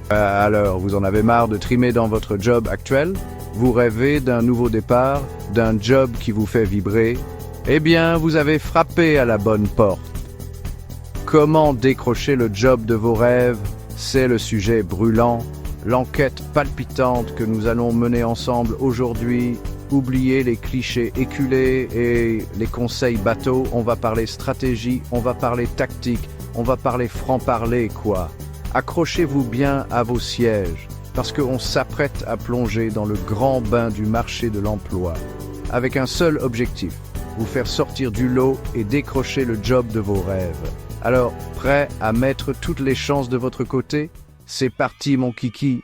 Alors, vous en avez marre de trimer dans votre job actuel? Vous rêvez d'un nouveau départ, d'un job qui vous fait vibrer? Eh bien, vous avez frappé à la bonne porte. Comment décrocher le job de vos rêves? C'est le sujet brûlant, l'enquête palpitante que nous allons mener ensemble aujourd'hui. Oubliez les clichés éculés et les conseils bateaux. On va parler stratégie, on va parler tactique, on va parler franc-parler, quoi. Accrochez-vous bien à vos sièges, parce qu'on s'apprête à plonger dans le grand bain du marché de l'emploi, avec un seul objectif, vous faire sortir du lot et décrocher le job de vos rêves. Alors, prêt à mettre toutes les chances de votre côté? C'est parti, mon kiki!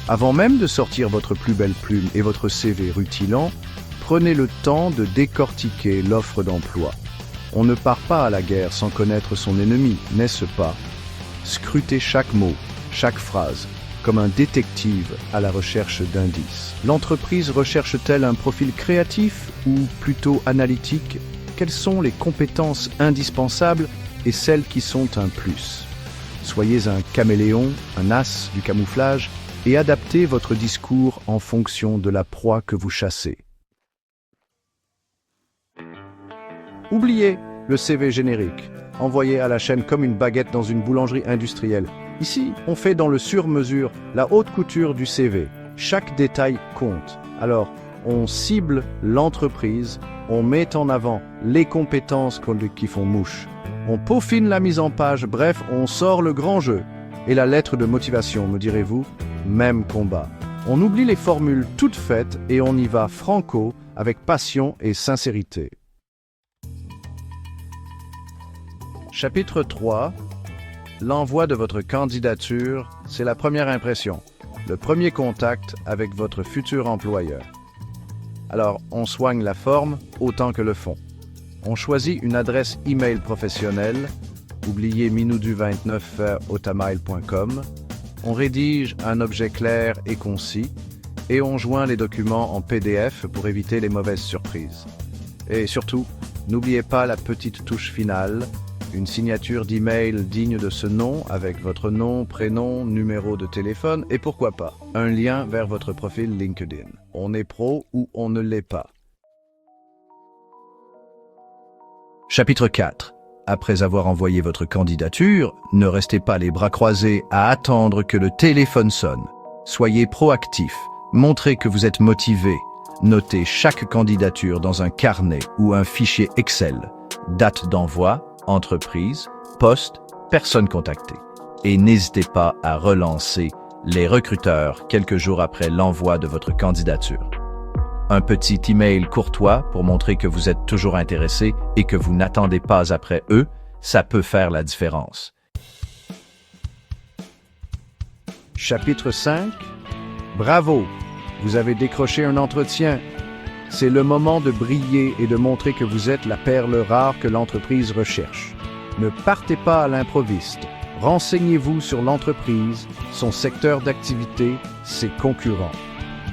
Avant même de sortir votre plus belle plume et votre CV rutilant, prenez le temps de décortiquer l'offre d'emploi. On ne part pas à la guerre sans connaître son ennemi, n'est-ce pas? Scrutez chaque mot, chaque phrase, comme un détective à la recherche d'indices. L'entreprise recherche-t-elle un profil créatif ou plutôt analytique? Quelles sont les compétences indispensables et celles qui sont un plus? Soyez un caméléon, un as du camouflage, et adaptez votre discours en fonction de la proie que vous chassez. Oubliez le CV générique, envoyé à la chaîne comme une baguette dans une boulangerie industrielle. Ici, on fait dans le sur-mesure, la haute couture du CV. Chaque détail compte. Alors, on cible l'entreprise, on met en avant les compétences qui font mouche. On peaufine la mise en page, bref, on sort le grand jeu. Et la lettre de motivation, me direz-vous? Même combat. On oublie les formules toutes faites et on y va franco, avec passion et sincérité. Chapitre 3. L'envoi de votre candidature, c'est la première impression, le premier contact avec votre futur employeur. Alors, on soigne la forme autant que le fond. On choisit une adresse email professionnelle, oubliez minoudu29@hotmail.com. On rédige un objet clair et concis, et on joint les documents en PDF pour éviter les mauvaises surprises. Et surtout, n'oubliez pas la petite touche finale, une signature d'email digne de ce nom avec votre nom, prénom, numéro de téléphone et pourquoi pas, un lien vers votre profil LinkedIn. On est pro ou on ne l'est pas. Chapitre 4. Après avoir envoyé votre candidature, ne restez pas les bras croisés à attendre que le téléphone sonne. Soyez proactif, montrez que vous êtes motivé. Notez chaque candidature dans un carnet ou un fichier Excel. Date d'envoi, entreprise, poste, personne contactée. Et n'hésitez pas à relancer les recruteurs quelques jours après l'envoi de votre candidature. Un petit email courtois pour montrer que vous êtes toujours intéressé et que vous n'attendez pas après eux, ça peut faire la différence. Chapitre 5. Bravo! Vous avez décroché un entretien. C'est le moment de briller et de montrer que vous êtes la perle rare que l'entreprise recherche. Ne partez pas à l'improviste. Renseignez-vous sur l'entreprise, son secteur d'activité, ses concurrents.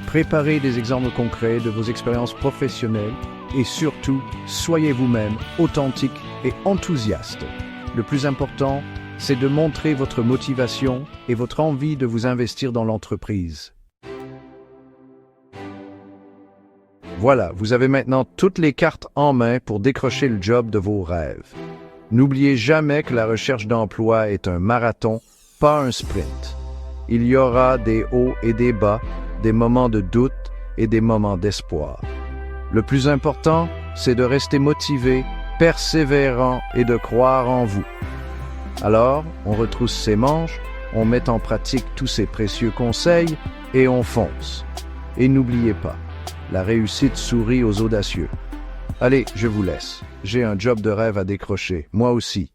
Préparez des exemples concrets de vos expériences professionnelles et surtout, soyez vous-même authentique et enthousiaste. Le plus important, c'est de montrer votre motivation et votre envie de vous investir dans l'entreprise. Voilà, vous avez maintenant toutes les cartes en main pour décrocher le job de vos rêves. N'oubliez jamais que la recherche d'emploi est un marathon, pas un sprint. Il y aura des hauts et des bas, des moments de doute et des moments d'espoir. Le plus important, c'est de rester motivé, persévérant et de croire en vous. Alors, on retrousse ses manches, on met en pratique tous ces précieux conseils et on fonce. Et n'oubliez pas, la réussite sourit aux audacieux. Allez, je vous laisse. J'ai un job de rêve à décrocher, moi aussi.